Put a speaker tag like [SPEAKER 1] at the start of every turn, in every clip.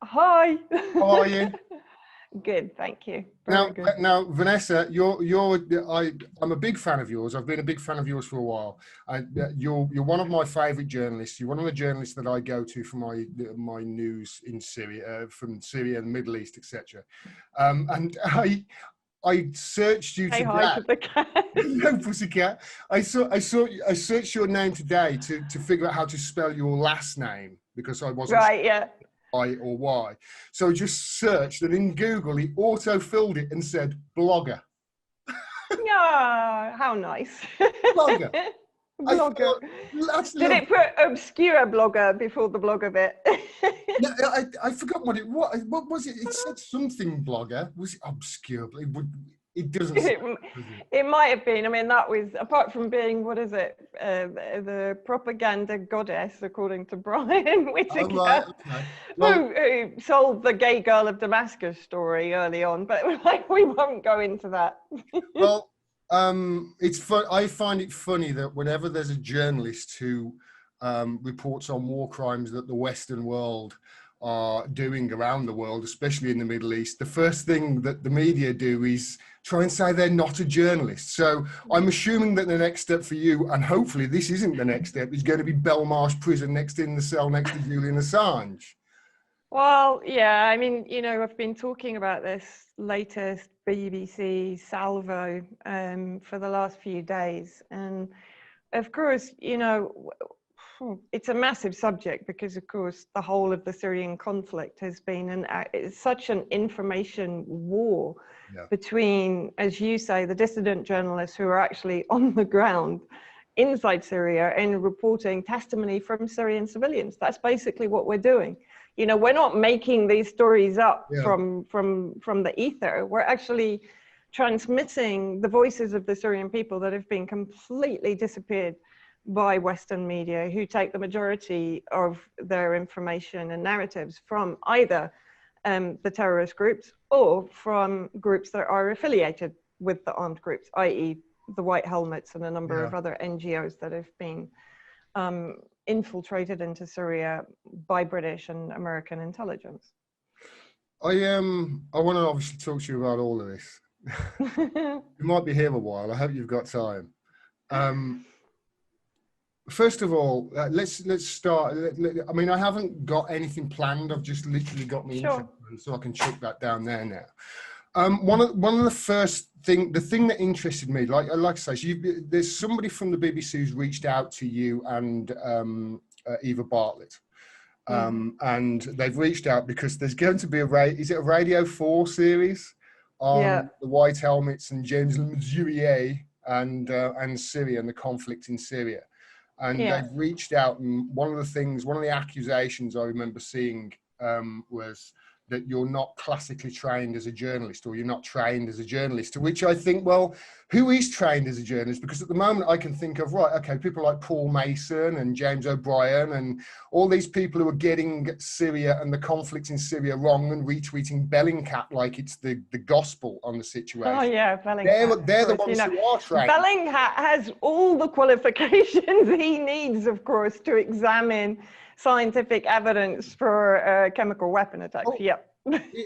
[SPEAKER 1] Hi.
[SPEAKER 2] How are you?
[SPEAKER 1] Good, thank you. Very good.
[SPEAKER 2] Now, Vanessa, I'm a big fan of yours. I've been a big fan of yours for a while. You're one of my favourite journalists. You're one of the journalists that I go to for my news in Syria, from Syria and the Middle East, etc. And I searched you
[SPEAKER 1] Say
[SPEAKER 2] today.
[SPEAKER 1] hi to the cat.
[SPEAKER 2] No, pussycat. I searched your name today to figure out how to spell your last name because I wasn't
[SPEAKER 1] Right, yeah.
[SPEAKER 2] I or Y. So I just searched, and in Google, he auto-filled it and said blogger.
[SPEAKER 1] Yeah, how nice.
[SPEAKER 2] Blogger.
[SPEAKER 1] Blogger. Did it put obscure blogger before the blogger bit?
[SPEAKER 2] No, I forgot what it was. What was it? It said something blogger. Was it obscure? It doesn't.
[SPEAKER 1] It might have been. I mean, that was, apart from being, what is it? The propaganda goddess, according to Brian Whittaker,
[SPEAKER 2] right, okay. Well,
[SPEAKER 1] who sold the gay girl of Damascus story early on. But like, we won't go into that.
[SPEAKER 2] Well, it's fun. I find it funny that whenever there's a journalist who reports on war crimes that the Western world are doing around the world, especially in the Middle East, the first thing that the media do is try and say they're not a journalist. So I'm assuming that the next step for you, and hopefully this isn't the next step, is going to be Belmarsh prison next in the cell next to Julian Assange.
[SPEAKER 1] Well, yeah, I mean, you know, I've been talking about this latest BBC salvo for the last few days. And of course, you know, it's a massive subject because, of course, the whole of the Syrian conflict has been it's such an information war between, as you say, the dissident journalists who are actually on the ground inside Syria and reporting testimony from Syrian civilians. That's basically what we're doing. You know, we're not making these stories up from the ether. We're actually transmitting the voices of the Syrian people that have been completely disappeared by Western media, who take the majority of their information and narratives from either the terrorist groups or from groups that are affiliated with the armed groups, i.e. the White Helmets and a number of other NGOs that have been infiltrated into Syria by British and American intelligence.
[SPEAKER 2] I want to obviously talk to you about all of this. You might be here a while. I hope you've got time. First of all, let's start. I mean, I haven't got anything planned. I've just literally got me intro, so I can chuck that down there now. One of the first the thing that interested me, like I say, so there's somebody from the BBC who's reached out to you and Eva Bartlett, and they've reached out because there's going to be a Radio 4 series on the White Helmets and James Mazurier and Syria and the conflict in Syria. And they've reached out, and one of the accusations I remember seeing was that you're not classically trained as a journalist, or you're not trained as a journalist, to which I think, well, who is trained as a journalist? Because at the moment I can think of, right, okay, people like Paul Mason and James O'Brien and all these people who are getting Syria and the conflict in Syria wrong and retweeting Bellingcat like it's the gospel on the situation.
[SPEAKER 1] Oh yeah, Bellingcat.
[SPEAKER 2] They're the ones who are trained.
[SPEAKER 1] Bellingcat has all the qualifications he needs, of course, to examine scientific evidence for chemical weapon attacks.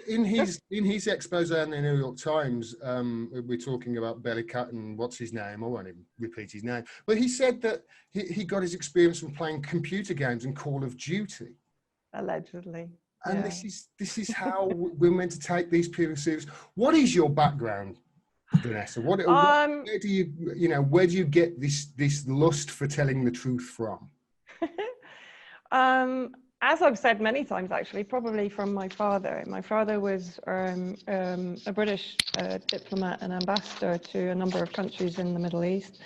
[SPEAKER 2] In his expose in the New York Times, we're talking about Bellingcat and what's his name. I won't even repeat his name, but he said that he got his experience from playing computer games and Call of Duty.
[SPEAKER 1] Allegedly.
[SPEAKER 2] And this is how we're meant to take these people serious. What is your background, Vanessa? Where do you get this lust for telling the truth from?
[SPEAKER 1] As I've said many times, actually, probably from my father. My father was a British diplomat and ambassador to a number of countries in the Middle East.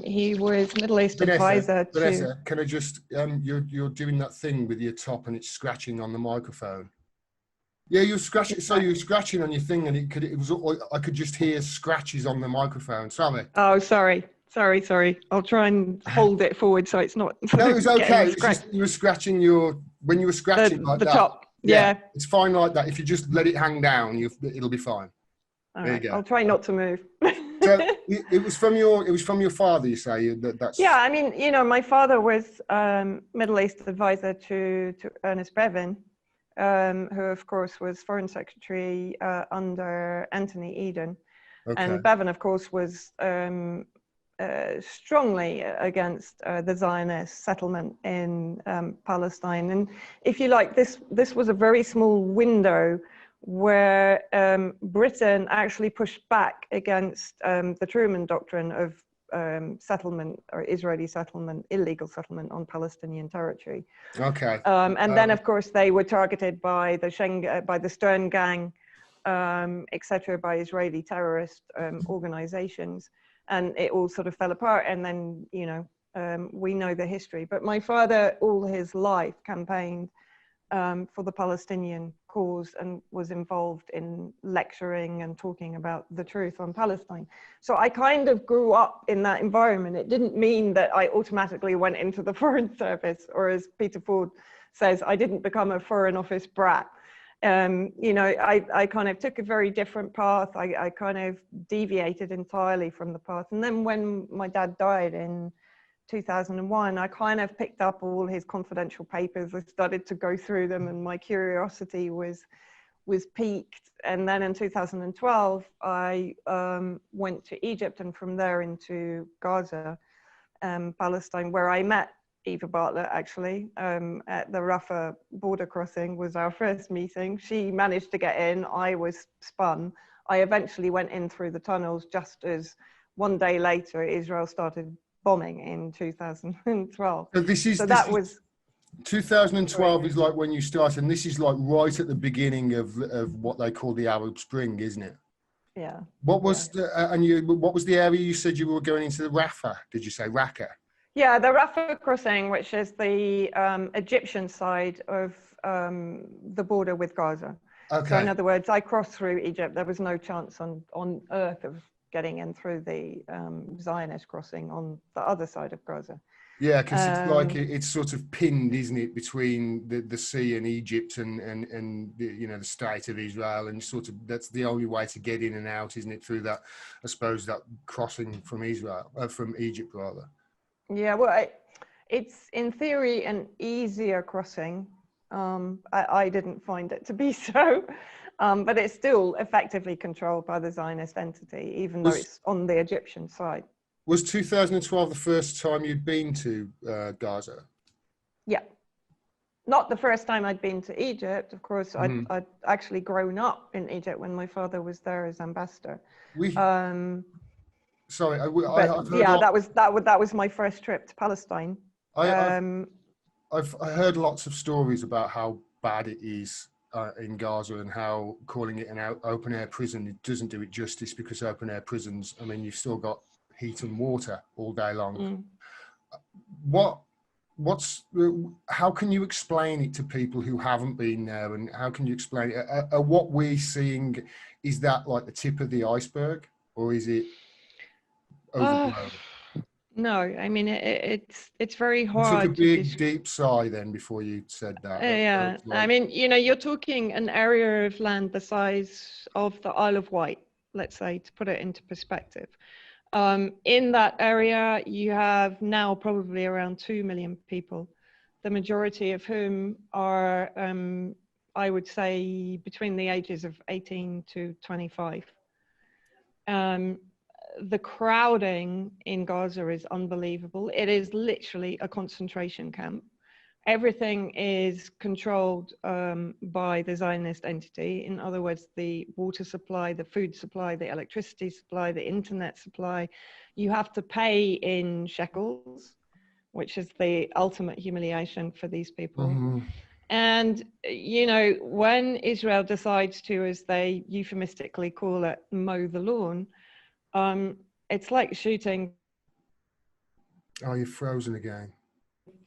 [SPEAKER 1] He was Middle East advisor to...
[SPEAKER 2] Vanessa, can I just, you're doing that thing with your top and it's scratching on the microphone. Yeah, you're scratching. So you're scratching on your thing, and I could just hear scratches on the microphone. Sorry.
[SPEAKER 1] Oh, sorry. I'll try and hold it forward so it's not.
[SPEAKER 2] No, it's okay. It's just you were scratching when you were scratching like
[SPEAKER 1] the
[SPEAKER 2] that.
[SPEAKER 1] top. Yeah,
[SPEAKER 2] it's fine like that. If you just let it hang down, it'll be fine.
[SPEAKER 1] All right. I'll try not to move.
[SPEAKER 2] So it was from your father. You say that's.
[SPEAKER 1] Yeah, I mean, my father was Middle East advisor to Ernest Bevin, who of course was Foreign Secretary under Anthony Eden.
[SPEAKER 2] Okay.
[SPEAKER 1] And Bevan, of course, was strongly against the Zionist settlement in Palestine. And if you like, this was a very small window where Britain actually pushed back against the Truman Doctrine of settlement, or Israeli settlement, illegal settlement on Palestinian territory.
[SPEAKER 2] Okay.
[SPEAKER 1] And then, of course, they were targeted by the Stern Gang, etc., by Israeli terrorist organizations. And it all sort of fell apart. And then, you know, we know the history. But my father, all his life, campaigned for the Palestinian cause and was involved in lecturing and talking about the truth on Palestine. So I kind of grew up in that environment. It didn't mean that I automatically went into the Foreign Service, or as Peter Ford says, I didn't become a Foreign Office brat. You know, I kind of took a very different path. I kind of deviated entirely from the path. And then when my dad died in 2001, I kind of picked up all his confidential papers. I started to go through them, and my curiosity was piqued. And then in 2012, I went to Egypt, and from there into Gaza, Palestine, where I met Eva Bartlett, actually, at the Rafah border crossing was our first meeting. She managed to get in, I was spun. I eventually went in through the tunnels, just as one day later, Israel started bombing in 2012.
[SPEAKER 2] So that was 2012 is like when you started, and this is like right at the beginning of what they call the Arab Spring, isn't it?
[SPEAKER 1] Yeah.
[SPEAKER 2] What was what was the area you said you were going into? The Rafah? Did you say Raqqa?
[SPEAKER 1] Yeah, the Rafah crossing, which is the Egyptian side of the border with Gaza. Okay. So in other words, I crossed through Egypt. There was no chance on earth of getting in through the Zionist crossing on the other side of Gaza.
[SPEAKER 2] Yeah, because it's like it's sort of pinned, isn't it, between the sea and Egypt and the, you know, the state of Israel, and sort of that's the only way to get in and out, isn't it, through that, I suppose, that crossing from from Egypt rather. Yeah,
[SPEAKER 1] well, it's in theory an easier crossing. I didn't find it to be so, but it's still effectively controlled by the Zionist entity, even though it's on the Egyptian side.
[SPEAKER 2] Was 2012 the first time you'd been to Gaza?
[SPEAKER 1] Yeah. Not the first time I'd been to Egypt. Of course, I'd actually grown up in Egypt when my father was there as ambassador.
[SPEAKER 2] Sorry,
[SPEAKER 1] that was my first trip to Palestine.
[SPEAKER 2] I've heard lots of stories about how bad it is in Gaza, and how calling it an open air prison, it doesn't do it justice, because open air prisons, I mean, you've still got heat and water all day long. How can you explain it to people who haven't been there, and how can you explain it? What we're seeing, is that like the tip of the iceberg, or is it overblown?
[SPEAKER 1] No, I mean, it's very hard.
[SPEAKER 2] You took a big deep sigh then before you said that.
[SPEAKER 1] Yeah, I mean, you know, you're talking an area of land the size of the Isle of Wight, let's say, to put it into perspective. In that area, you have now probably around 2 million people, the majority of whom are, I would say, between the ages of 18 to 25. The crowding in Gaza is unbelievable. It is literally a concentration camp. Everything is controlled by the Zionist entity. In other words, the water supply, the food supply, the electricity supply, the internet supply. You have to pay in shekels, which is the ultimate humiliation for these people. And, you know, when Israel decides to, as they euphemistically call it, mow the lawn, it's like shooting.
[SPEAKER 2] Oh, you're frozen again.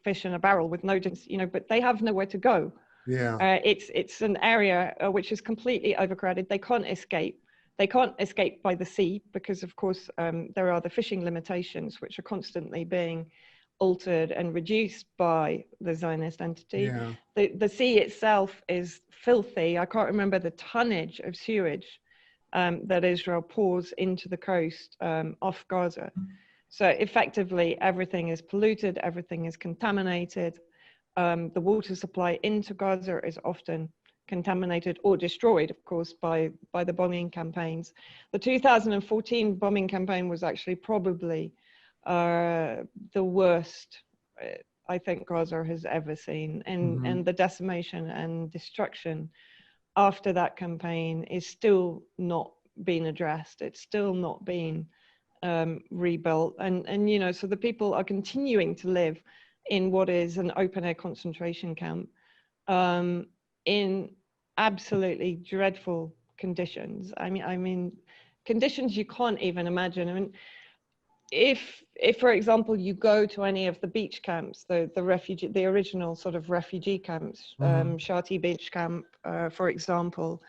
[SPEAKER 1] Fish in a barrel with no, you know, but they have nowhere to go.
[SPEAKER 2] Yeah.
[SPEAKER 1] It's an area which is completely overcrowded. They can't escape. They can't escape by the sea because, of course, there are the fishing limitations which are constantly being altered and reduced by the Zionist entity.
[SPEAKER 2] Yeah.
[SPEAKER 1] The sea itself is filthy. I can't remember the tonnage of sewage that Israel pours into the coast off Gaza. So effectively, everything is polluted, everything is contaminated. the water supply into Gaza is often contaminated or destroyed, of course, by the bombing campaigns. The 2014 bombing campaign was actually probably the worst I think Gaza has ever seen, and the decimation and destruction after that campaign is still not being addressed. It's still not being rebuilt, and you know, so the people are continuing to live in what is an open air concentration camp in absolutely dreadful conditions. I mean conditions you can't even imagine. I mean, if for example you go to any of the beach camps, the original sort of refugee camps, Shati beach camp, for example,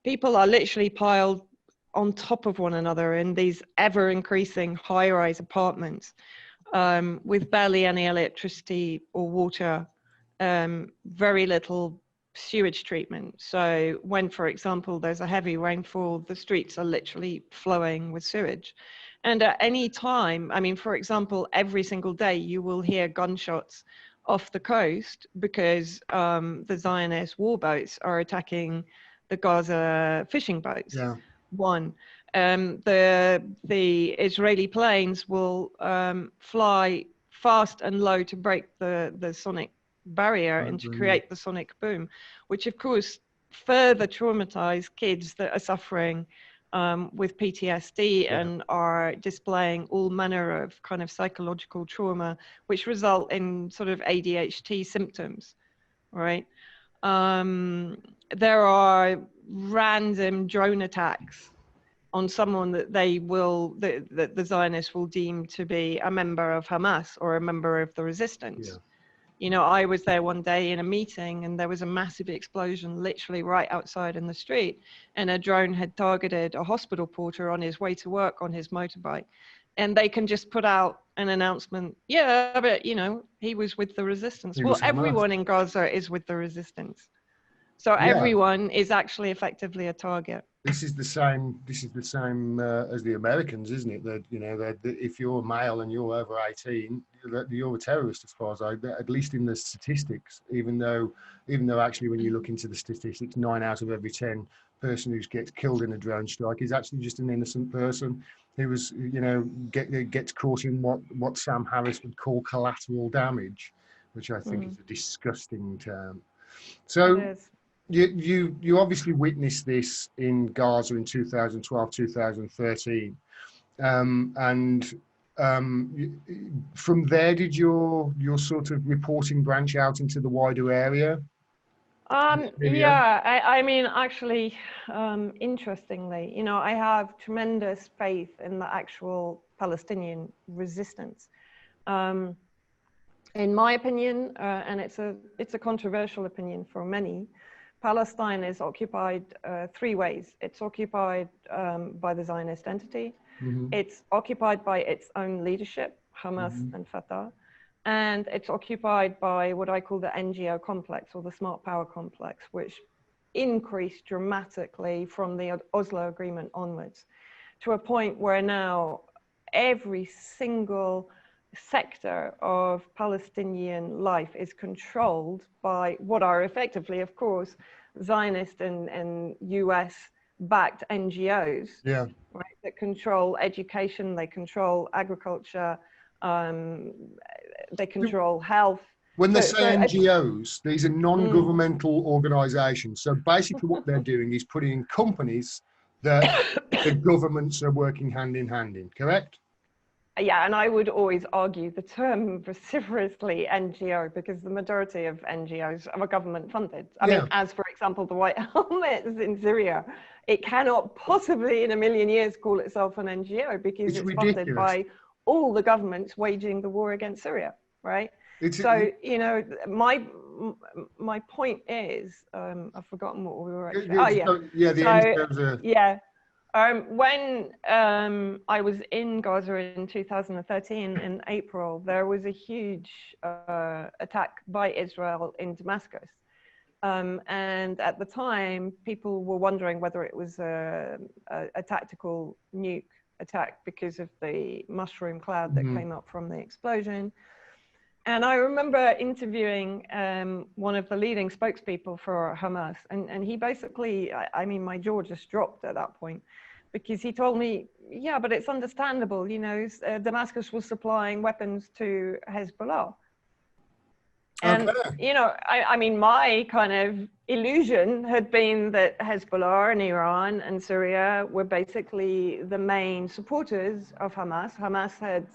[SPEAKER 1] people are literally piled on top of one another in these ever increasing high-rise apartments, with barely any electricity or water, very little sewage treatment. So when, for example, there's a heavy rainfall, the streets are literally flowing with sewage. And at any time, I mean, for example, every single day you will hear gunshots off the coast because the Zionist warboats are attacking the Gaza fishing boats.
[SPEAKER 2] Yeah.
[SPEAKER 1] One, the Israeli planes will fly fast and low to break the sonic barrier and to create the sonic boom, which of course further traumatize kids that are suffering with PTSD and are displaying all manner of kind of psychological trauma, which result in sort of ADHD symptoms, right? There are random drone attacks on someone that the Zionists will deem to be a member of Hamas or a member of the resistance. Yeah. You know, I was there one day in a meeting and there was a massive explosion literally right outside in the street, and a drone had targeted a hospital porter on his way to work on his motorbike. And they can just put out an announcement, yeah, but you know, he was with the resistance. Well, everyone in Gaza is with the resistance. So everyone is actually effectively a target.
[SPEAKER 2] This is the same. This is the same as the Americans, isn't it? That, you know, that if you're male and you're over 18, you're a terrorist, as far as at least in the statistics. Even though actually, when you look into the statistics, 9 out of every 10 person who gets killed in a drone strike is actually just an innocent person who was, you know, gets caught in what Sam Harris would call collateral damage, which I think is a disgusting term. So. You obviously witnessed this in Gaza in 2012, 2013. From there, did your sort of reporting branch out into the wider area?
[SPEAKER 1] Yeah, I mean, actually, interestingly, you know, I have tremendous faith in the actual Palestinian resistance. In my opinion, and it's a controversial opinion for many, Palestine is occupied three ways. It's occupied by the Zionist entity. It's occupied by its own leadership, Hamas and Fatah. And it's occupied by what I call the NGO complex, or the smart power complex, which increased dramatically from the Oslo Agreement onwards, to a point where now every single sector of Palestinian life is controlled by what are effectively, of course, Zionist and US-backed NGOs, right, that control education, they control agriculture, they control health.
[SPEAKER 2] When they say NGOs, these are non-governmental organisations. So basically what they're doing is putting in companies that the governments are working hand in hand in, correct?
[SPEAKER 1] Yeah, and I would always argue the term vociferously NGO, because the majority of NGOs are government funded. I mean, as for example, the White Helmets in Syria, it cannot possibly in a million years call itself an NGO because it's funded by all the governments waging the war against Syria, right? So, you know, my point is, I've forgotten what we were actually, when I was in Gaza in 2013 in April, there was a huge attack by Israel in Damascus. And at the time, people were wondering whether it was a tactical nuke attack because of the mushroom cloud that came up from the explosion. And I remember interviewing one of the leading spokespeople for Hamas, and he basically, I mean, my jaw just dropped at that point, because he told me, yeah, but it's understandable, you know, Damascus was supplying weapons to Hezbollah. And, you know, I mean, my kind of illusion had been that Hezbollah and Iran and Syria were basically the main supporters of Hamas. Hamas had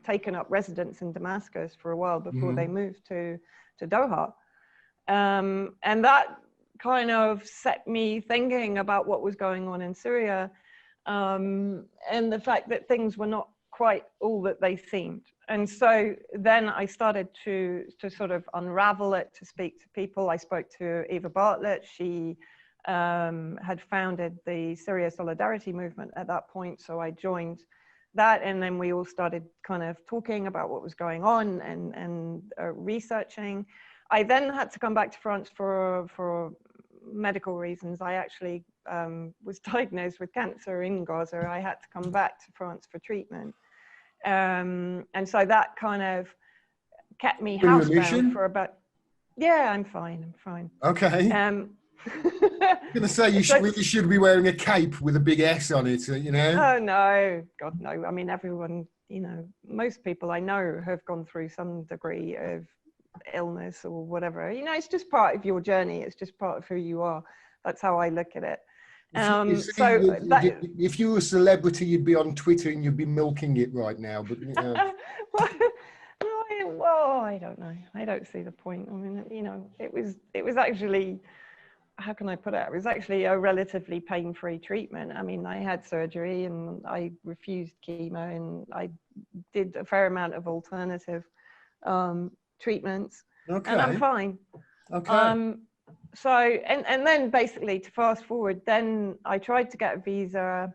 [SPEAKER 1] taken up residence in Damascus for a while before they moved to Doha. And that kind of set me thinking about what was going on in Syria, and the fact that things were not quite all that they seemed. And so then I started to sort of unravel it, to speak to people. I spoke to Eva Bartlett. She had founded the Syria Solidarity Movement at that point. So I joined that, and then we all started kind of talking about what was going on and researching. I then had to come back to France for medical reasons. I actually was diagnosed with cancer in Gaza. I had to come back to France for treatment. And so that kind of kept me housebound for about, yeah, I'm fine.
[SPEAKER 2] Okay. I'm going to say you really should be wearing a cape with a big S on it, you know?
[SPEAKER 1] Oh, no, God, no. I mean, everyone, you know, most people I know have gone through some degree of illness or whatever. You know, it's just part of your journey. It's just part of who you are. That's how I look at it.
[SPEAKER 2] If you were a celebrity, you'd be on Twitter and you'd be milking it right now. But
[SPEAKER 1] well, I don't know. I don't see the point. I mean, you know, it was actually, how can I put it? It was actually a relatively pain-free treatment. I mean, I had surgery and I refused chemo, and I did a fair amount of alternative treatments, and I'm fine.
[SPEAKER 2] Okay.
[SPEAKER 1] So, and then basically, to fast forward, then I tried to get a visa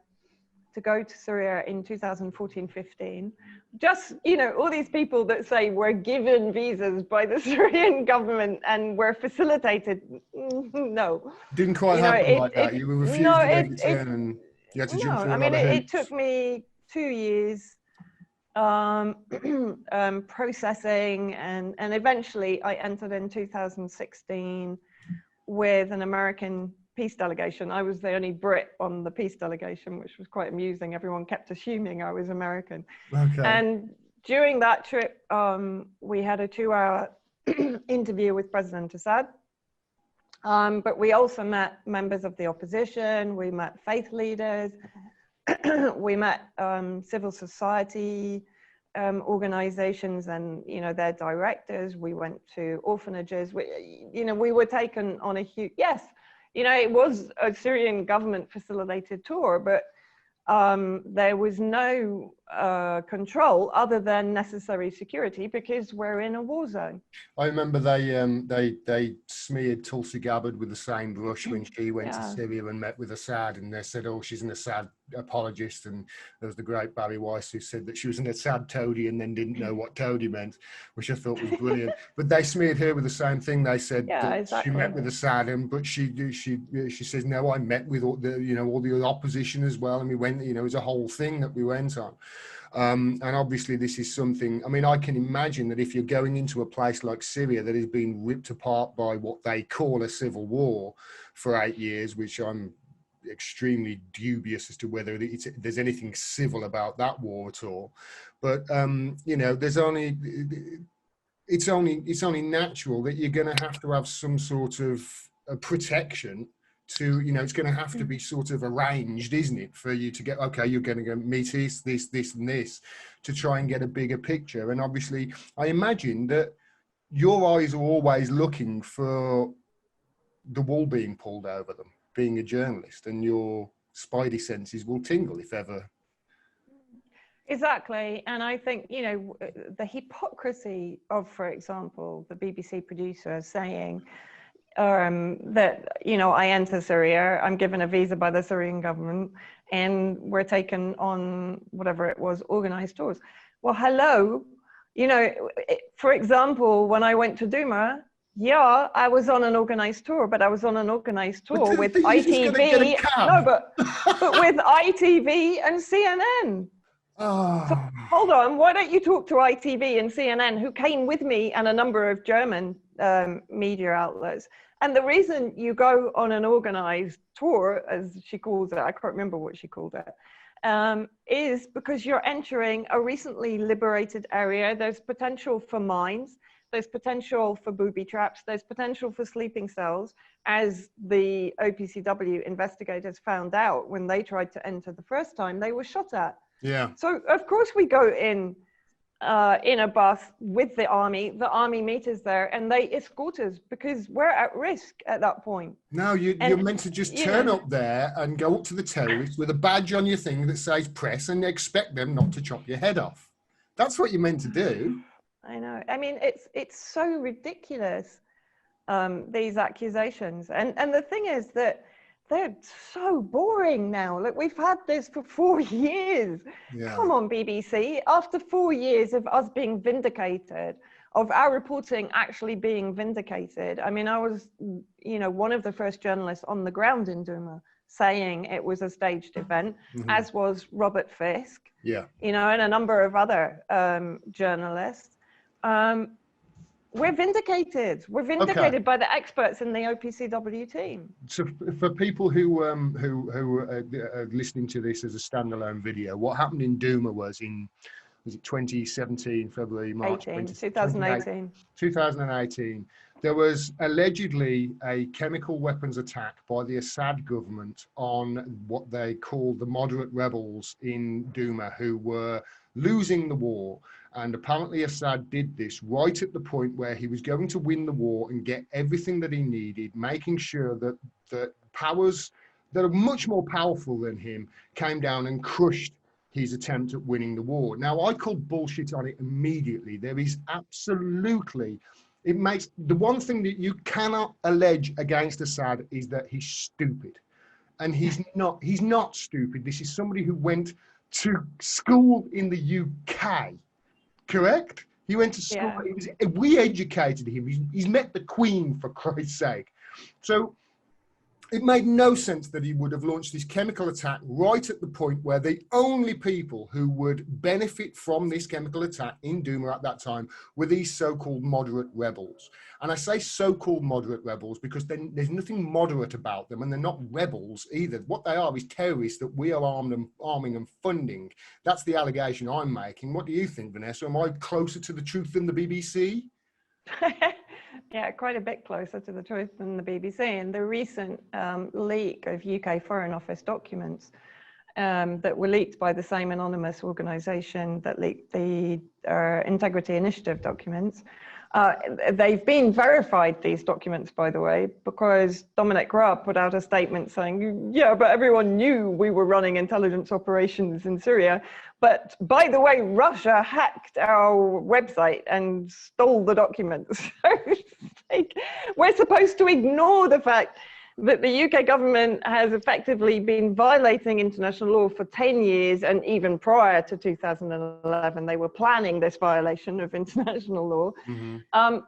[SPEAKER 1] to go to Syria in 2014-15. Just, you know, all these people that say we're given visas by the Syrian government and we're facilitated. No.
[SPEAKER 2] Didn't quite happen like that. You were refused to make it in, and you had to jump through another hoop.
[SPEAKER 1] It took me 2 years processing, and eventually I entered in 2016 with an American peace delegation. I was the only Brit on the peace delegation, which was quite amusing. Everyone kept assuming I was American.
[SPEAKER 2] Okay.
[SPEAKER 1] And during that trip, we had a 2-hour interview with President Assad. But we also met members of the opposition. We met faith leaders. We met civil society organizations and, you know, their directors. We went to orphanages. We were taken on a huge, yes, you know, it was a Syrian government facilitated tour, but there was no control other than necessary security, because we're in a war zone.
[SPEAKER 2] I remember they smeared Tulsi Gabbard with the same brush when she went to Syria and met with Assad, and they said, oh, she's an Assad apologist. And there was the great Barry Weiss who said that she was an Assad toady and then didn't know what toady meant, which I thought was brilliant. But they smeared her with the same thing. They said that she met with Assad, but she says, no, I met with all the opposition as well, and we went, you know, it was a whole thing that we went on. And obviously this is something, I mean, I can imagine that if you're going into a place like Syria that is being ripped apart by what they call a civil war for 8 years, which I'm extremely dubious as to whether there's anything civil about that war at all. But, you know, it's only natural that you're going to have some sort of protection to, you know, it's going to have to be sort of arranged, isn't it, for you to get, okay, you're going to go meet this and this, to try and get a bigger picture. And obviously I imagine that your eyes are always looking for the wool being pulled over them, being a journalist, and your spidey senses will tingle if ever.
[SPEAKER 1] Exactly. And I think, you know, the hypocrisy of, for example, the BBC producer saying that, you know, I enter Syria, I'm given a visa by the Syrian government, and we're taken on whatever it was, organized tours. Well, hello, you know, for example, when I went to Duma, yeah, I was on an organized tour, but I was on an organized tour with ITV, no, but with ITV and CNN. So
[SPEAKER 2] Oh,
[SPEAKER 1] hold on, why don't you talk to ITV and CNN, who came with me and a number of German media outlets? And the reason you go on an organized tour, as she calls it, I can't remember what she called it, is because you're entering a recently liberated area. There's potential for mines, there's potential for booby traps, there's potential for sleeping cells, as the OPCW investigators found out when they tried to enter the first time, they were shot at.
[SPEAKER 2] yeah.
[SPEAKER 1] So of course we go in a bus with the army meet us there and they escort us because we're at risk at that point.
[SPEAKER 2] No, you're meant to just turn up there and go up to the terrorists with a badge on your thing that says press and expect them not to chop your head off. That's what you're meant to do.
[SPEAKER 1] I know. I mean, it's so ridiculous, these accusations. And the thing is that they're so boring now. Like, we've had this for 4 years.
[SPEAKER 2] Yeah.
[SPEAKER 1] Come on, BBC. After 4 years of us being vindicated, of our reporting actually being vindicated. I mean, I was, one of the first journalists on the ground in Duma saying it was a staged event, as was Robert Fisk.
[SPEAKER 2] Yeah.
[SPEAKER 1] And a number of other journalists. We're vindicated. We're vindicated by the experts in the OPCW team.
[SPEAKER 2] So for people who are listening to this as a standalone video, what happened in Duma was it 2017, February, March? 2018. There was allegedly a chemical weapons attack by the Assad government on what they called the moderate rebels in Duma, who were losing the war. And apparently Assad did this right at the point where he was going to win the war and get everything that he needed, making sure that the powers that are much more powerful than him came down and crushed his attempt at winning the war. Now, I called bullshit on it immediately. There is absolutely, it makes, the one thing that you cannot allege against Assad is that he's stupid. And he's not stupid. This is somebody who went to school in the UK. Correct? He went to school. Yeah. We educated him. He's met the Queen, for Christ's sake. So it made no sense that he would have launched this chemical attack right at the point where the only people who would benefit from this chemical attack in Duma at that time were these so-called moderate rebels. And I say so-called moderate rebels because there's nothing moderate about them, and they're not rebels either. What they are is terrorists that we are arming and funding. That's the allegation I'm making. What do you think, Vanessa? Am I closer to the truth than the BBC?
[SPEAKER 1] Yeah, quite a bit closer to the truth than the BBC. And the recent leak of UK Foreign Office documents that were leaked by the same anonymous organisation that leaked the Integrity Initiative documents. They've been verified, these documents, by the way, because Dominic Raab put out a statement saying, yeah, but everyone knew we were running intelligence operations in Syria. But by the way, Russia hacked our website and stole the documents. So like, we're supposed to ignore the fact that the UK government has effectively been violating international law for 10 years, and even prior to 2011, they were planning this violation of international law,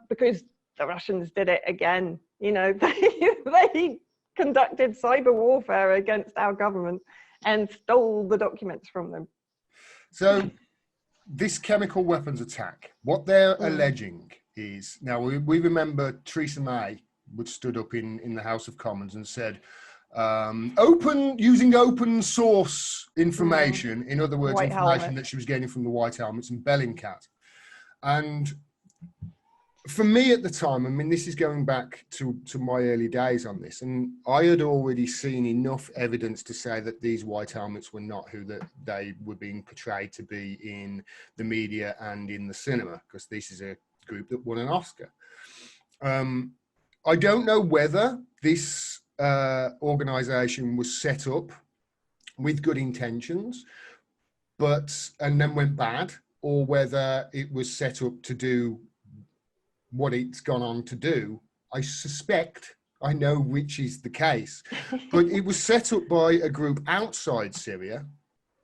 [SPEAKER 1] because the Russians did it again. They conducted cyber warfare against our government and stole the documents from them.
[SPEAKER 2] So this chemical weapons attack, what they're alleging is, now we remember Theresa May stood up in the House of Commons and said, using open source information, in other words,
[SPEAKER 1] White
[SPEAKER 2] information
[SPEAKER 1] Helmet.
[SPEAKER 2] that she was getting from the White Helmets and Bellingcat. And for me at the time, I mean, this is going back to my early days on this, and I had already seen enough evidence to say that these White Helmets were not who they were being portrayed to be in the media and in the cinema, because this is a group that won an Oscar. I don't know whether this organization was set up with good intentions, and then went bad, or whether it was set up to do what it's gone on to do. I suspect I know which is the case, but it was set up by a group outside Syria,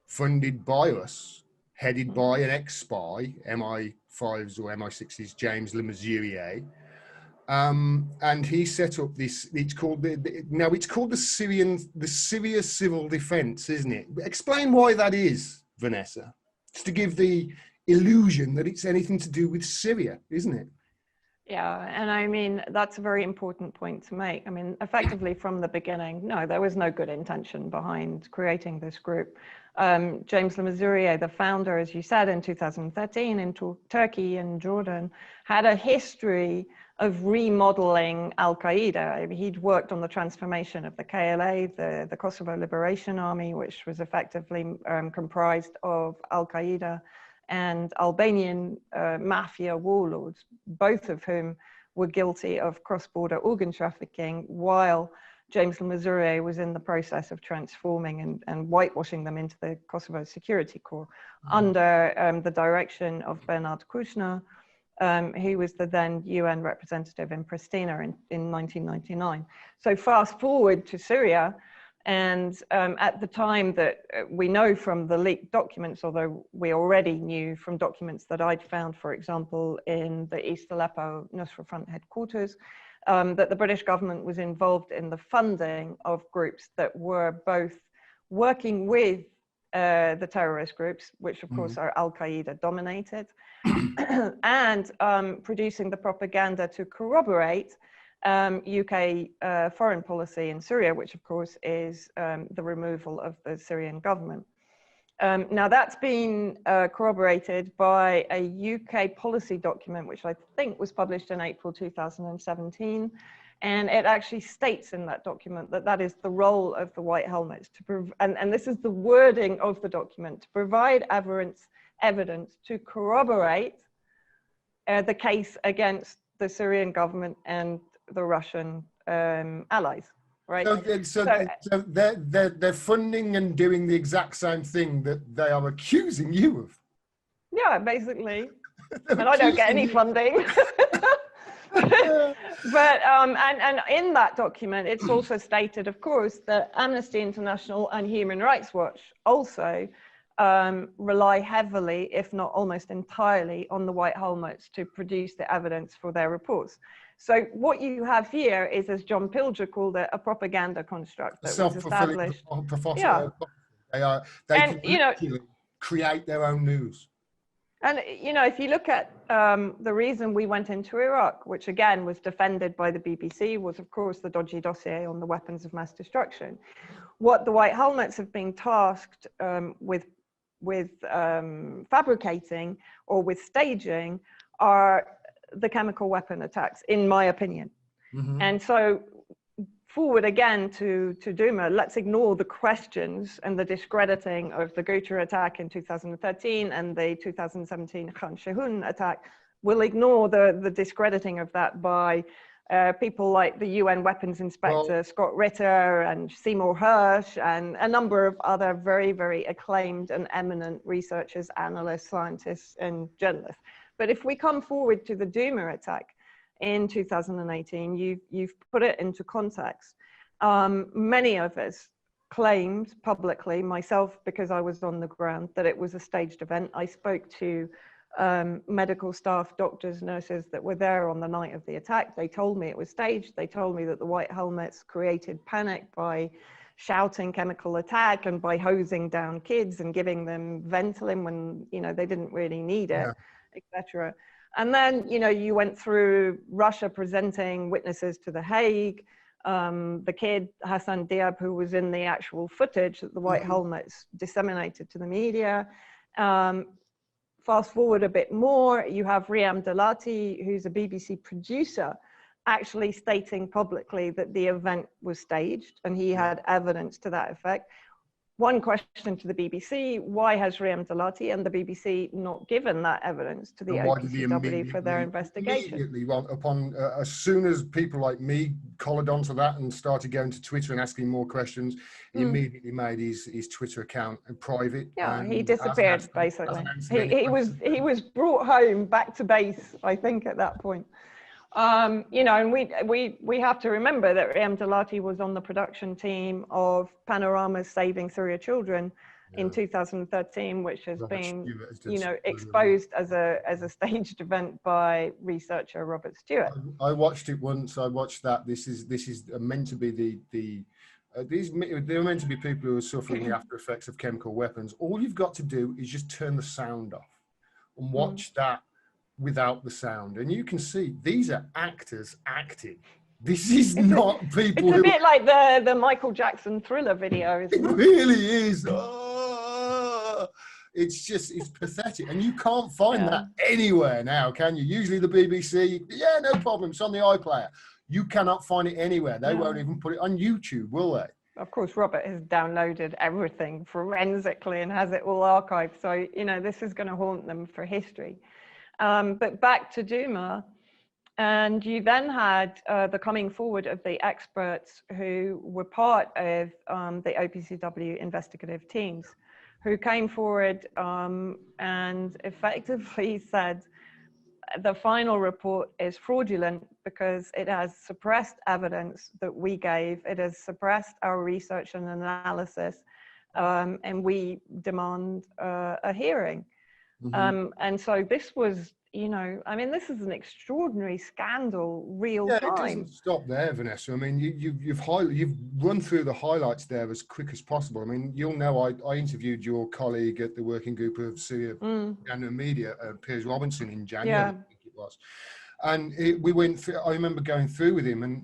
[SPEAKER 2] funded by us, headed by an ex-spy, MI5s or MI6s, James Le Mesurier. And he set up this, it's called the Syria Civil Defense, isn't it? Explain why that is, Vanessa. to give the illusion that it's anything to do with Syria, isn't it?
[SPEAKER 1] Yeah, and I mean, that's a very important point to make. I mean, effectively from the beginning, no, there was no good intention behind creating this group. James Le Mesurier, the founder, as you said, in 2013 in Turkey and Jordan, had a history of remodeling Al-Qaeda. I mean, he'd worked on the transformation of the KLA, the Kosovo Liberation Army, which was effectively comprised of Al-Qaeda and Albanian mafia warlords, both of whom were guilty of cross-border organ trafficking, while James Le Mesurier was in the process of transforming and whitewashing them into the Kosovo Security Corps under the direction of Bernard Kouchner, who was the then UN representative in Pristina in 1999. So fast forward to Syria, and at the time that we know from the leaked documents, although we already knew from documents that I'd found, for example, in the East Aleppo Nusra Front headquarters, that the British government was involved in the funding of groups that were both working with the terrorist groups, which of course are Al-Qaeda dominated, and producing the propaganda to corroborate UK foreign policy in Syria, which of course is the removal of the Syrian government. Now that's been corroborated by a UK policy document, which I think was published in April 2017. And it actually states in that document that that is the role of the White Helmets, and this is the wording of the document, to provide evidence to corroborate the case against the Syrian government and the Russian allies, right?
[SPEAKER 2] So they're funding and doing the exact same thing that they are accusing you of.
[SPEAKER 1] Yeah, basically. And I don't get any funding. But and in that document, it's also stated, of course, that Amnesty International and Human Rights Watch also rely heavily, if not almost entirely, on the White Helmets to produce the evidence for their reports. So what you have here is, as John Pilger called it, a propaganda construct that was established.
[SPEAKER 2] Yeah. They
[SPEAKER 1] and,
[SPEAKER 2] can create their own news.
[SPEAKER 1] And, if you look at the reason we went into Iraq, which again was defended by the BBC, was of course the dodgy dossier on the weapons of mass destruction. What the White Helmets have been tasked with fabricating or with staging are the chemical weapon attacks, in my opinion. And so forward again to Duma, let's ignore the questions and the discrediting of the Ghouta attack in 2013 and the 2017 Khan Sheikhoun attack. We'll ignore the discrediting of that by people like the UN weapons inspector, Scott Ritter, and Seymour Hersh, and a number of other very, very acclaimed and eminent researchers, analysts, scientists, and journalists. But if we come forward to the Duma attack in 2018, you've put it into context. Many of us claimed publicly, myself because I was on the ground, that it was a staged event. I spoke to medical staff, doctors, nurses that were there on the night of the attack. They told me it was staged. They told me that the White Helmets created panic by shouting chemical attack and by hosing down kids and giving them Ventolin when they didn't really need it, etc. And then you went through Russia presenting witnesses to The Hague. The kid Hassan Diab, who was in the actual footage that the White Helmets disseminated to the media. Fast forward a bit more, you have Riyam Dalati, who's a BBC producer, actually stating publicly that the event was staged, and he had evidence to that effect. One question to the BBC: why has Riyam Dalati and the BBC not given that evidence to the OPCW for their investigation?
[SPEAKER 2] Immediately, as soon as people like me collared onto that and started going to Twitter and asking more questions, he immediately made his Twitter account private.
[SPEAKER 1] Yeah, he disappeared basically. He was brought home back to base, I think, at that point. And we have to remember that Riyam Dalati was on the production team of Panorama's Saving Syria Children in 2013, which has been, exposed as a staged event by researcher Robert Stewart.
[SPEAKER 2] I watched it once. I watched that. This is meant to be the They're meant to be people who are suffering the after effects of chemical weapons. All you've got to do is just turn the sound off and watch that without the sound, and you can see these are actors acting. This is not people.
[SPEAKER 1] It's a bit like the Michael Jackson Thriller video, isn't it?
[SPEAKER 2] It really is. Oh, it's pathetic, and you can't find that anywhere now, can you? Usually the BBC, no problem, it's on the iPlayer. You cannot find it anywhere. They won't even put it on YouTube, will they?
[SPEAKER 1] Of course, Robert has downloaded everything forensically and has it all archived. So, this is going to haunt them for history. But back to Duma, and you then had the coming forward of the experts who were part of the OPCW investigative teams, who came forward and effectively said the final report is fraudulent because it has suppressed evidence that we gave, it has suppressed our research and analysis, and we demand a hearing. And so this was, this is an extraordinary scandal, real time.
[SPEAKER 2] It doesn't stop there, Vanessa. I mean, you've run through the highlights there as quick as possible. I mean, you'll know I interviewed your colleague at the working group of Syria and Media, Piers Robinson, in January, I think it was. And we went through, I remember going through with him, and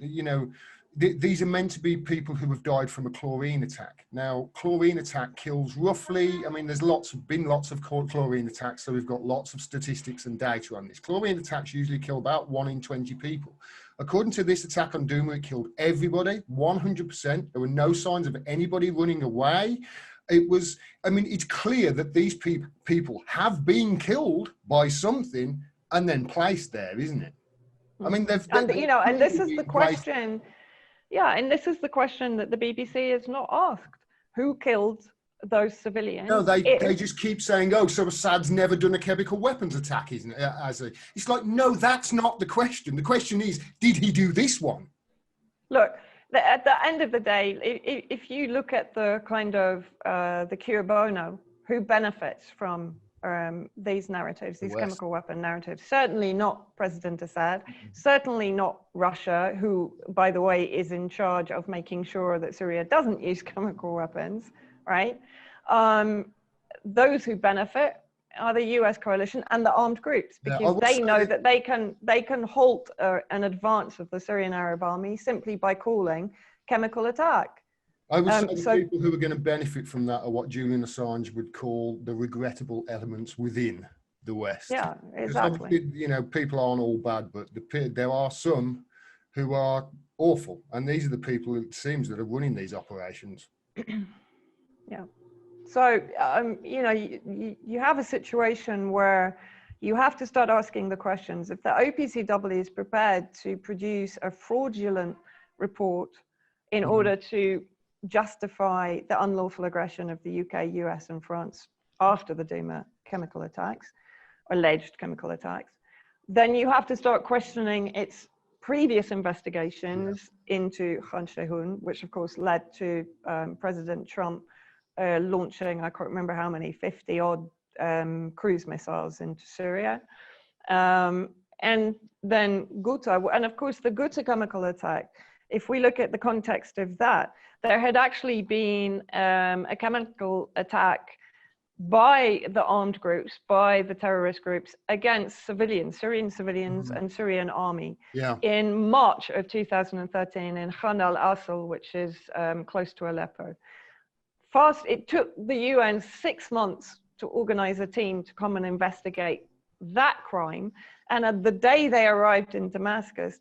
[SPEAKER 2] these are meant to be people who have died from a chlorine attack. Now, chlorine attack kills roughly, I mean, there's been lots of chlorine attacks, so we've got lots of statistics and data on this. Chlorine attacks usually kill about 1 in 20 people. According to this attack on Duma, it killed everybody, 100%. There were no signs of anybody running away. It's clear that these people have been killed by something and then placed there, isn't it? I mean,
[SPEAKER 1] and this is the question. Yeah, and this is the question that the BBC has not asked. Who killed those civilians?
[SPEAKER 2] No, they just keep saying, so Assad's never done a chemical weapons attack, isn't it? It's like, no, that's not the question. The question is, did he do this one?
[SPEAKER 1] Look, at the end of the day, if you look at the kind of the cui bono, who benefits from these narratives, these chemical weapon narratives, certainly not President Assad, certainly not Russia, who, by the way, is in charge of making sure that Syria doesn't use chemical weapons, right? Those who benefit are the US coalition and the armed groups, because they know that they can halt an advance of the Syrian Arab army simply by calling chemical attack.
[SPEAKER 2] I would say the people who are going to benefit from that are what Julian Assange would call the regrettable elements within the West.
[SPEAKER 1] Yeah, exactly.
[SPEAKER 2] People aren't all bad, but there are some who are awful. And these are the people, it seems, that are running these operations.
[SPEAKER 1] Yeah. So, you have a situation where you have to start asking the questions. If the OPCW is prepared to produce a fraudulent report in order to justify the unlawful aggression of the UK, US, and France after the Duma chemical attacks, alleged chemical attacks, then you have to start questioning its previous investigations into Khan Shaykhun, which of course led to President Trump launching, I can't remember how many, 50 odd cruise missiles into Syria. And then Ghouta, and of course the Ghouta chemical attack, if we look at the context of that, there had actually been a chemical attack by the armed groups, by the terrorist groups against civilians, Syrian civilians and Syrian army in March of 2013 in Khan al-Asl, which is close to Aleppo. It took the UN 6 months to organize a team to come and investigate that crime. And at the day they arrived in Damascus,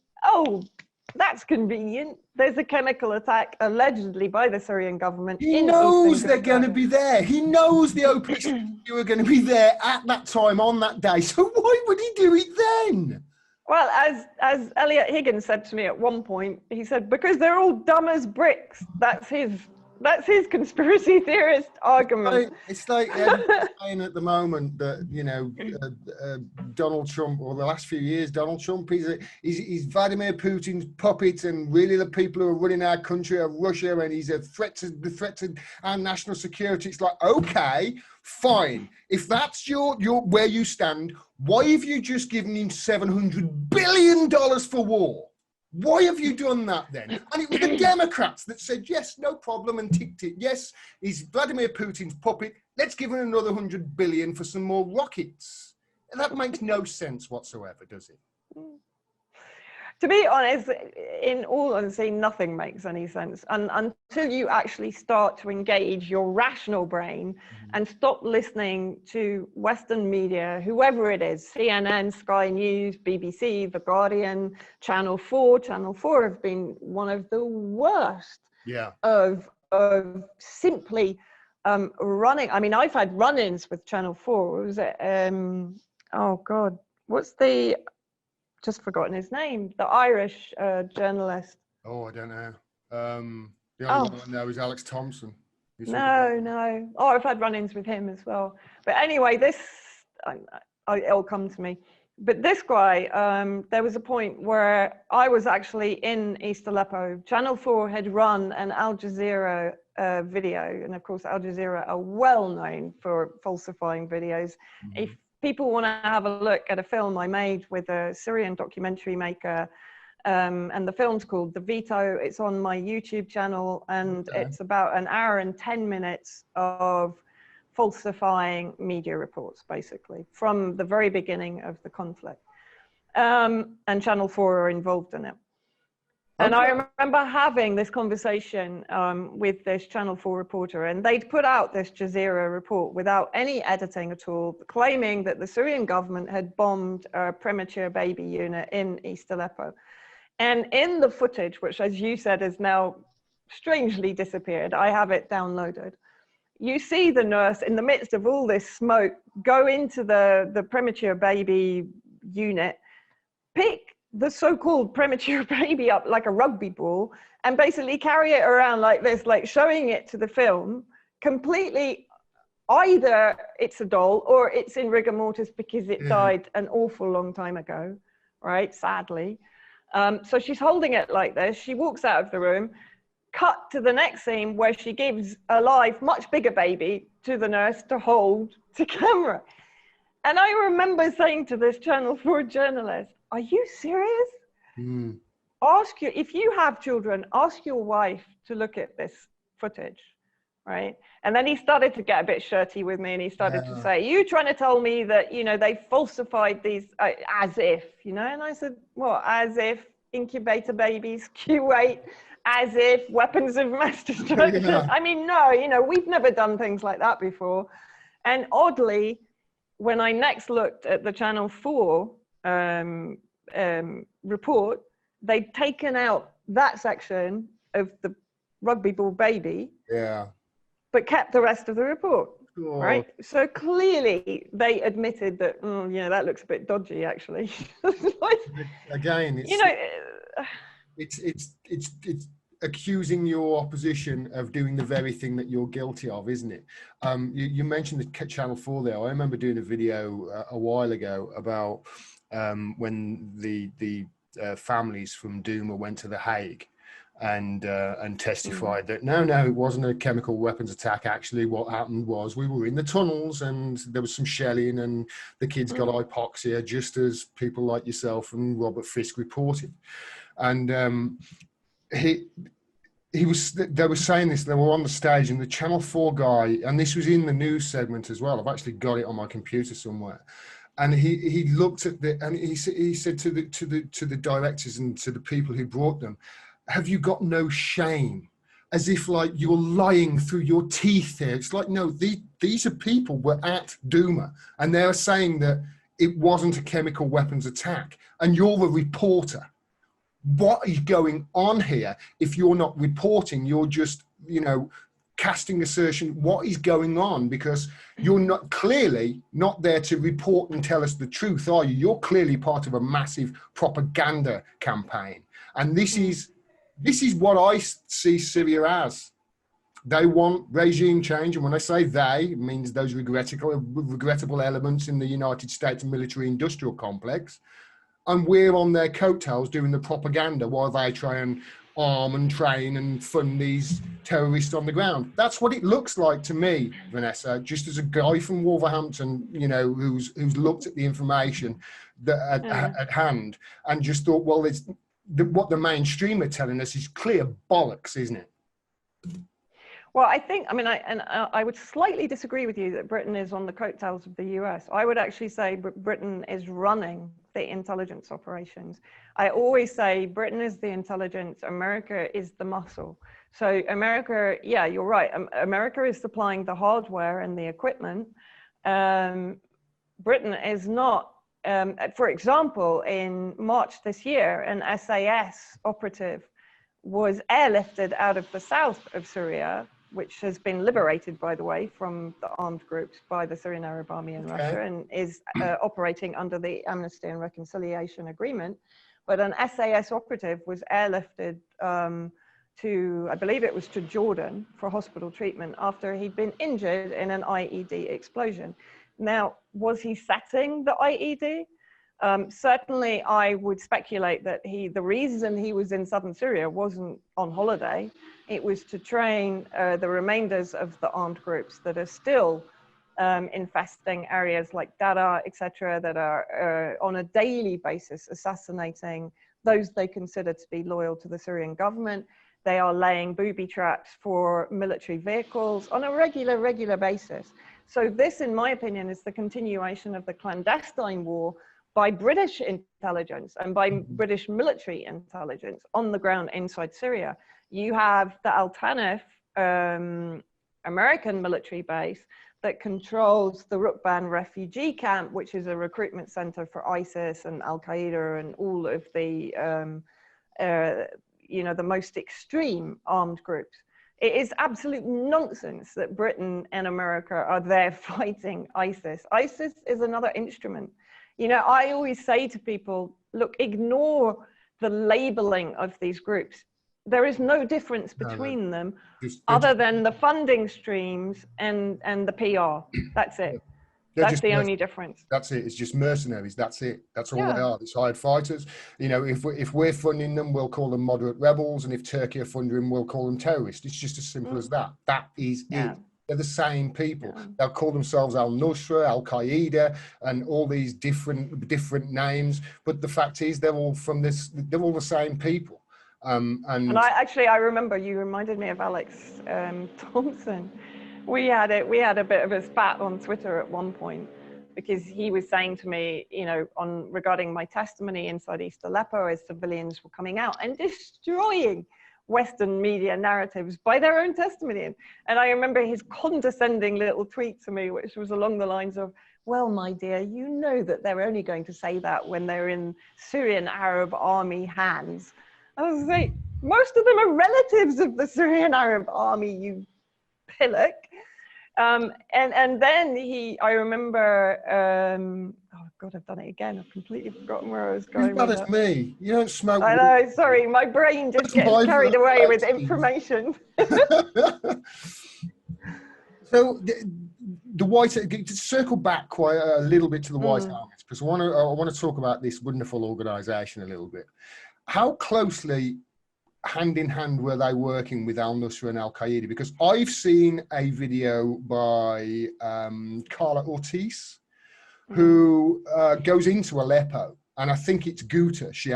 [SPEAKER 1] that's convenient. There's a chemical attack allegedly by the Syrian government.
[SPEAKER 2] He knows they're going to be there. He knows the OPCW are going to be there at that time on that day. So why would he do it then?
[SPEAKER 1] Well, as Elliot Higgins said to me at one point, he said, because they're all dumb as bricks. That's his conspiracy theorist argument.
[SPEAKER 2] It's like saying at the moment that, Donald Trump, or the last few years, Donald Trump, he's Vladimir Putin's puppet, and really the people who are running our country are Russia, and he's a threat to our national security. It's like, okay, fine. If that's your where you stand, why have you just given him $700 billion for war? Why have you done that then? And it was the Democrats that said, yes, no problem, and ticked it. Yes, he's Vladimir Putin's puppet. Let's give him another 100 billion for some more rockets. And that makes no sense whatsoever, does it?
[SPEAKER 1] To be honest, in all honesty, nothing makes any sense. And until you actually start to engage your rational brain and stop listening to Western media, whoever it is, CNN, Sky News, BBC, The Guardian, Channel 4. Channel 4 have been one of the worst of simply running. I mean, I've had run-ins with Channel 4. What was it? Oh, God. What's the... just forgotten his name, the Irish journalist.
[SPEAKER 2] Oh, I don't know. The only one I know is Alex Thompson.
[SPEAKER 1] No. Oh, I've had run-ins with him as well. But anyway, it'll come to me. But this guy, there was a point where I was actually in East Aleppo. Channel 4 had run an Al Jazeera video. And of course, Al Jazeera are well known for falsifying videos. If people want to have a look at a film I made with a Syrian documentary maker, and the film's called The Veto. It's on my YouTube channel, and it's about an hour and 10 minutes of falsifying media reports, basically, from the very beginning of the conflict. And Channel 4 are involved in it. And I remember having this conversation with this Channel 4 reporter, and they'd put out this Jazeera report without any editing at all, claiming that the Syrian government had bombed a premature baby unit in East Aleppo. And in the footage, which, as you said, has now strangely disappeared, I have it downloaded. You see the nurse in the midst of all this smoke go into the premature baby unit, pick the so-called premature baby up like a rugby ball and basically carry it around like this, like showing it to the film, completely, either it's a doll or it's in rigor mortis because it died an awful long time ago, right, sadly. So she's holding it like this, she walks out of the room, cut to the next scene where she gives a live, much bigger baby to the nurse to hold to camera. And I remember saying to this Channel 4 journalist, are you serious? If you have children, ask your wife to look at this footage, right? And then he started to get a bit shirty with me, and he started to say, you trying to tell me that, you know, they falsified these, as if, you know? And I said, well, as if incubator babies, Q8, as if weapons of mass destruction. I mean, no, you know, we've never done things like that before. And oddly, when I next looked at the Channel 4 report, they'd taken out that section of the rugby ball baby, but kept the rest of the report, right? So clearly they admitted that, you know, that looks a bit dodgy, actually.
[SPEAKER 2] Again, it's,
[SPEAKER 1] you know,
[SPEAKER 2] it's accusing your opposition of doing the very thing that you're guilty of, isn't it? You mentioned the Channel 4 there. I remember doing a video a while ago about when the families from Douma went to The Hague and testified that no, it wasn't a chemical weapons attack. Actually, what happened was we were in the tunnels and there was some shelling and the kids got hypoxia, just as people like yourself and Robert Fisk reported. And they were saying this, they were on the stage, and the Channel 4 guy, and this was in the news segment as well, I've actually got it on my computer somewhere, and he looked at and he said to the directors and to the people who brought them, have you got no shame? As if like you're lying through your teeth here. It's like, no, these are people were at Douma, and they're saying that it wasn't a chemical weapons attack, and you're a reporter. What is going on here? If you're not reporting, you're just, you know, casting assertion. What is going on? Because you're not clearly not there to report and tell us the truth, are you? You're clearly part of a massive propaganda campaign. And this is what I see Syria as. They want regime change. And when I say they, it means those regrettable elements in the United States military-industrial complex. And we're on their coattails doing the propaganda while they try and arm and train and fund these terrorists on the ground. That's what it looks like to me, Vanessa, just as a guy from Wolverhampton, you know, who's looked at the information that at hand and just thought, well, what the mainstream are telling us is clear bollocks, isn't it?
[SPEAKER 1] Well, I think, I mean, I would slightly disagree with you that Britain is on the coattails of the US. I would actually say Britain is running the intelligence operations. I always say Britain is the intelligence, America is the muscle. So America, yeah, you're right. America is supplying the hardware and the equipment. Britain is not. For example, in March this year, an SAS operative was airlifted out of the south of Syria, which has been liberated, by the way, from the armed groups by the Syrian Arab Army in Russia, and is operating under the Amnesty and Reconciliation Agreement. But an SAS operative was airlifted to, I believe it was to Jordan for hospital treatment after he'd been injured in an IED explosion. Now, was he setting the IED? Certainly, I would speculate that the reason he was in southern Syria wasn't on holiday. It was to train the remainders of the armed groups that are still infesting areas like Dara, etc., that are on a daily basis assassinating those they consider to be loyal to the Syrian government. They are laying booby traps for military vehicles on a regular basis. So this, in my opinion, is the continuation of the clandestine war by British intelligence and by British military intelligence on the ground inside Syria. You have the Al Tanif American military base that controls the Rukban refugee camp, which is a recruitment center for ISIS and Al Qaeda and all of the, the most extreme armed groups. It is absolute nonsense that Britain and America are there fighting ISIS. ISIS is another instrument. I always say to people, look, ignore the labeling of these groups. There is no difference between them other than the funding streams and the PR. That's it. That's the only difference.
[SPEAKER 2] That's it. It's just mercenaries. That's it. That's all they are. It's hired fighters. If we're funding them, we'll call them moderate rebels. And if Turkey are funding them, we'll call them terrorists. It's just as simple as that. That is it. They're the same people. They'll call themselves Al-Nusra, Al-Qaeda, and all these different names. But the fact is, they're all the same people. And
[SPEAKER 1] I remember you reminded me of Alex Thompson. We had a bit of a spat on Twitter at one point because he was saying to me, regarding my testimony inside East Aleppo, as civilians were coming out and destroying Western media narratives by their own testimony. And I remember his condescending little tweet to me, which was along the lines of, well, my dear, you know that they're only going to say that when they're in Syrian Arab Army hands. I was like, most of them are relatives of the Syrian Arab Army, you pillock. And then I remember, oh God, I've done it again. I've completely forgotten where I was going.
[SPEAKER 2] You're bad as me. You don't smoke.
[SPEAKER 1] I know, sorry, my brain just gets carried away with information.
[SPEAKER 2] So the white, to circle back quite a little bit to the White Helmets, because I want to talk about this wonderful organisation a little bit. How closely hand in hand were they working with Al-Nusra and Al-Qaeda? Because I've seen a video by Carla Ortiz, who goes into Aleppo, and I think it's Ghouta she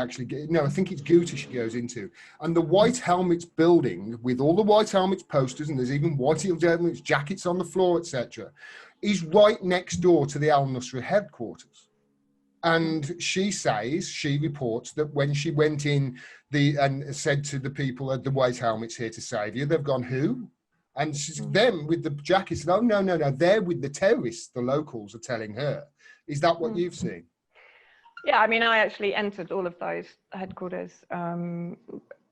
[SPEAKER 2] goes into. And the White Helmets building, with all the White Helmets posters, and there's even White Helmets jackets on the floor, etc., is right next door to the Al-Nusra headquarters. And she reports that when she went in and said to the people at the White Helmets here to save you, they've gone, who? And she's them with the jackets. Said, oh, no, they're with the terrorists, the locals are telling her. Is that what you've seen?
[SPEAKER 1] Yeah, I mean, I actually entered all of those headquarters.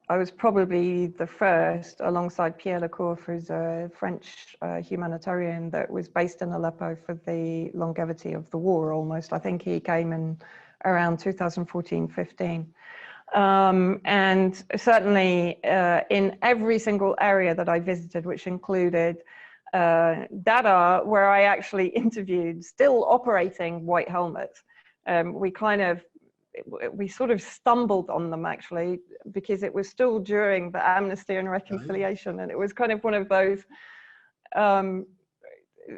[SPEAKER 1] I was probably the first, alongside Pierre Lecour, who's a French humanitarian that was based in Aleppo for the longevity of the war almost. I think he came in around 2014-15. And certainly in every single area that I visited, which included Dada, where I actually interviewed still operating White Helmets, we sort of stumbled on them actually, because it was still during the Amnesty and Reconciliation, and it was kind of one of those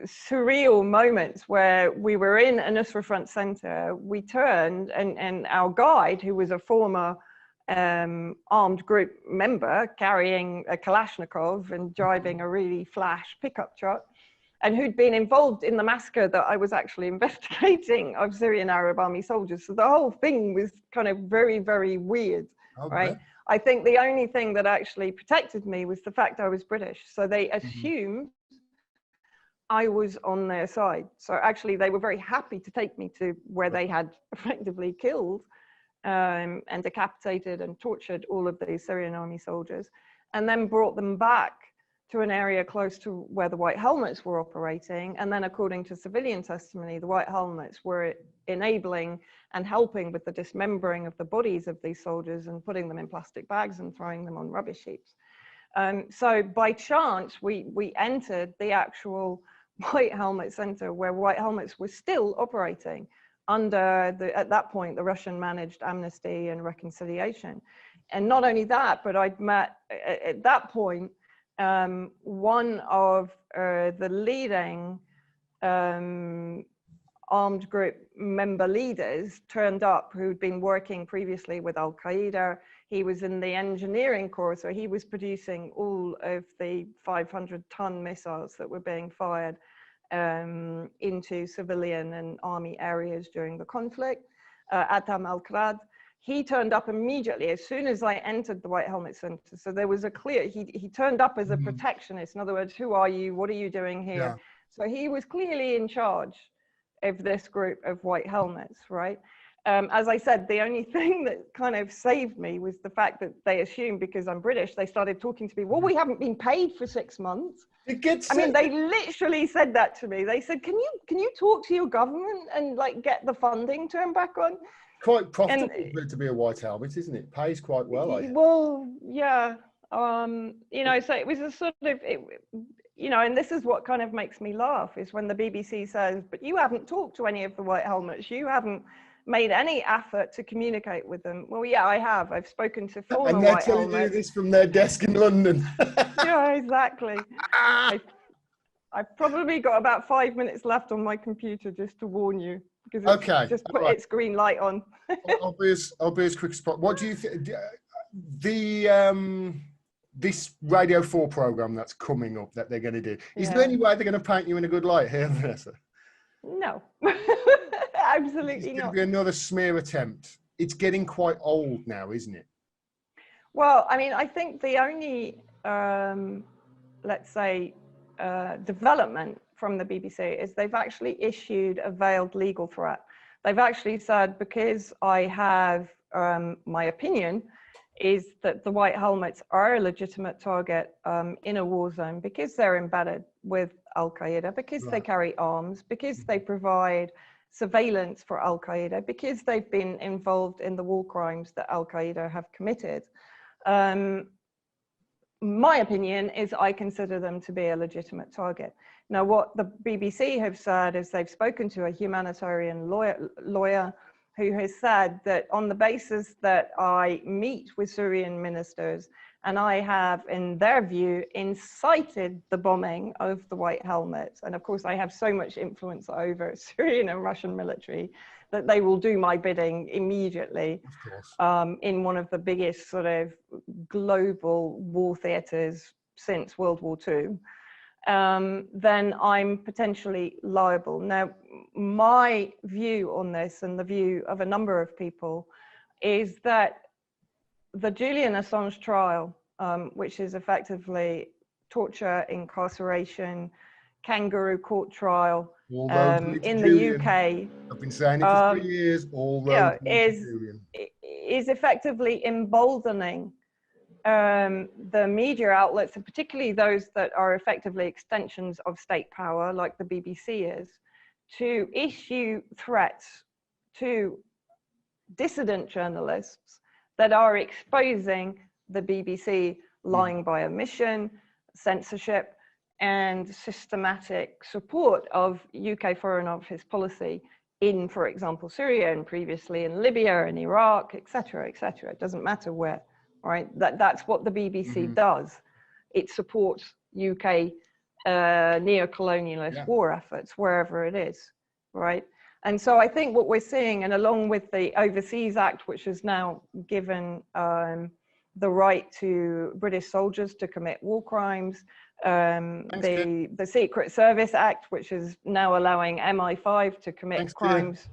[SPEAKER 1] surreal moments where we were in a Nusra Front Center, we turned, and our guide, who was a former armed group member carrying a Kalashnikov and driving a really flash pickup truck, and who'd been involved in the massacre that I was actually investigating of Syrian Arab Army soldiers. So the whole thing was kind of very, very weird, right? I think the only thing that actually protected me was the fact I was British. So they assumed I was on their side. So actually they were very happy to take me to where they had effectively killed and decapitated and tortured all of these Syrian army soldiers, and then brought them back to an area close to where the White Helmets were operating. And then according to civilian testimony, the White Helmets were enabling and helping with the dismembering of the bodies of these soldiers and putting them in plastic bags and throwing them on rubbish heaps. So by chance, we entered the actual White Helmet Center where White Helmets were still operating under, at that point, the Russian managed Amnesty and Reconciliation. And not only that, but I'd met, at that point, one of the leading armed group member leaders turned up, who'd been working previously with Al-Qaeda. He was in the engineering corps, so he was producing all of the 500-ton missiles that were being fired into civilian and army areas during the conflict, Atam al-Krad. He turned up immediately as soon as I entered the White Helmet Center. So there was a clear, he turned up as a protectionist. In other words, who are you? What are you doing here? Yeah. So he was clearly in charge of this group of White Helmets, right? As I said, the only thing that kind of saved me was the fact that they assumed because I'm British, they started talking to me, well, we haven't been paid for 6 months. I mean, they literally said that to me. They said, can you talk to your government and like get the funding turned back on?
[SPEAKER 2] Quite profitable to be a White Helmet, isn't it? Pays quite well.
[SPEAKER 1] Well, yeah. You know, so it was a sort of, you know, and this is what kind of makes me laugh, is when the BBC says, but you haven't talked to any of the White Helmets. You haven't made any effort to communicate with them. Well, yeah, I have. I've spoken to former White Helmets. And they're telling you
[SPEAKER 2] this from their desk in London.
[SPEAKER 1] Yeah, exactly. I've probably got about 5 minutes left on my computer just to warn you, because it's just put its green light on.
[SPEAKER 2] obvious quick spot. What do you think? This Radio 4 program that's coming up that they're going to do, is there any way they're going to paint you in a good light here, Vanessa?
[SPEAKER 1] No, absolutely not. It's
[SPEAKER 2] going to be another smear attempt. It's getting quite old now, isn't it?
[SPEAKER 1] Well, I mean, I think the only, let's say, development from the BBC is they've actually issued a veiled legal threat. They've actually said, because I have, my opinion is that the White Helmets are a legitimate target in a war zone, because they're embedded with Al-Qaeda, because they carry arms, because they provide surveillance for Al-Qaeda, because they've been involved in the war crimes that Al-Qaeda have committed. My opinion is I consider them to be a legitimate target. Now, what the BBC have said is they've spoken to a humanitarian lawyer who has said that on the basis that I meet with Syrian ministers and I have, in their view, incited the bombing of the White Helmets, and of course I have so much influence over Syrian and Russian military that they will do my bidding immediately in one of the biggest sort of global war theaters since World War II, then I'm potentially liable. Now, my view on this, and the view of a number of people, is that the Julian Assange trial, which is effectively torture, incarceration, kangaroo court trial in the UK.
[SPEAKER 2] I've been saying it for 3 years.
[SPEAKER 1] Is effectively emboldening the media outlets, and particularly those that are effectively extensions of state power, like the BBC is, to issue threats to dissident journalists that are exposing the BBC lying by omission, censorship, and systematic support of UK Foreign Office policy in, for example, Syria, and previously in Libya and Iraq, etc., etc. It doesn't matter where, right? That's what the BBC does. It supports UK neo-colonialist war efforts wherever it is, right? And so I think what we're seeing, and along with the Overseas Act, which has now given the right to British soldiers to commit war crimes, the Secret Service Act, which is now allowing MI5 to commit crimes.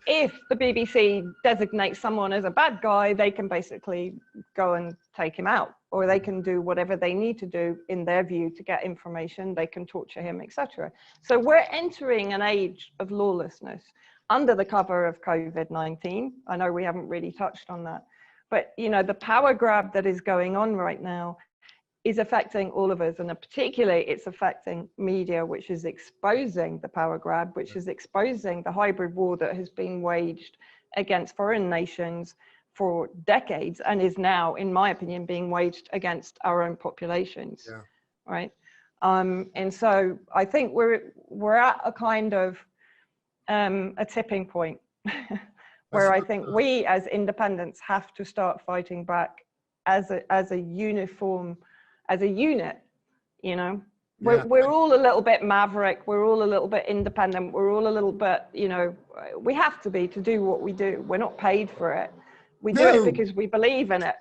[SPEAKER 1] If the BBC designates someone as a bad guy, they can basically go and take him out, or they can do whatever they need to do in their view to get information. They can torture him, etc. So we're entering an age of lawlessness under the cover of COVID-19. I know we haven't really touched on that, but you know, the power grab that is going on right now is affecting all of us, and particularly it's affecting media, which is exposing the power grab, which is exposing the hybrid war that has been waged against foreign nations for decades and is now, in my opinion, being waged against our own populations, right? And so I think we're at a kind of a tipping point where I think we as independents have to start fighting back as a uniform, as a unit, you know. We're all a little bit maverick, we're all a little bit independent, we're all a little bit, you know, we have to be to do what we do. We're not paid for it. We do it because we believe in it.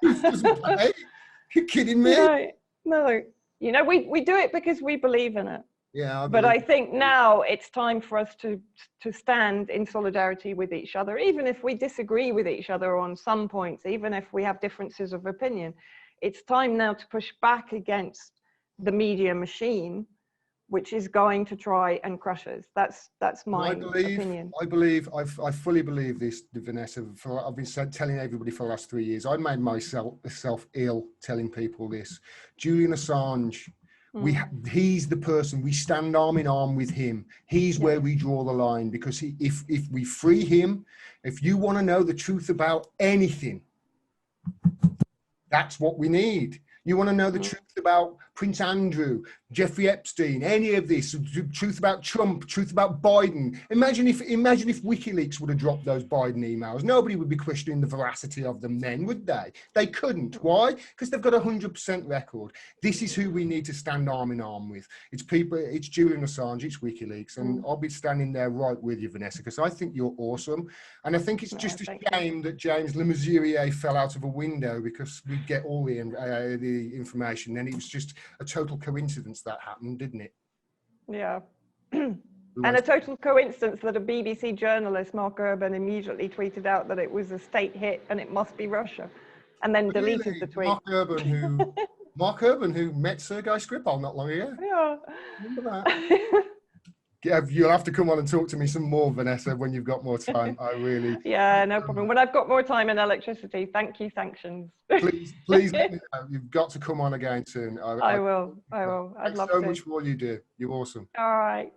[SPEAKER 2] You're kidding me?
[SPEAKER 1] No, you know, we do it because we believe in it.
[SPEAKER 2] Yeah,
[SPEAKER 1] but I think now it's time for us to stand in solidarity with each other, even if we disagree with each other on some points, even if we have differences of opinion. It's time now to push back against the media machine, which is going to try and crush us. That's my opinion.
[SPEAKER 2] I fully believe this, Vanessa. I've been telling everybody for the last 3 years. I made myself ill telling people this. Julian Assange, he's the person, we stand arm in arm with him. He's where we draw the line, because if we free him, if you want to know the truth about anything, that's what we need. You want to know the truth about Prince Andrew, Jeffrey Epstein, any of this, truth about Trump, truth about Biden. Imagine if WikiLeaks would have dropped those Biden emails. Nobody would be questioning the veracity of them then, would they? They couldn't. Why? Because they've got a 100% record. This is who we need to stand arm in arm with. It's people, it's Julian Assange, it's WikiLeaks, and I'll be standing there right with you, Vanessa, because I think you're awesome. And I think it's just a shame that James Le Mesurier fell out of a window, because we get all the information, and it was just a total coincidence that happened, didn't it?
[SPEAKER 1] Yeah. And a total coincidence that a BBC journalist, Mark Urban, immediately tweeted out that it was a state hit and it must be Russia, and then deleted the tweet.
[SPEAKER 2] Mark Urban, who met Sergei Skripal not long ago.
[SPEAKER 1] Yeah.
[SPEAKER 2] Remember that? Yeah, you'll have to come on and talk to me some more, Vanessa, when you've got more time. I really...
[SPEAKER 1] Yeah, no problem. When I've got more time and electricity, thank you, sanctions.
[SPEAKER 2] Please let me know. You've got to come on again soon.
[SPEAKER 1] I will. I'd love to.
[SPEAKER 2] Thanks so much for all you do. You're awesome.
[SPEAKER 1] All right.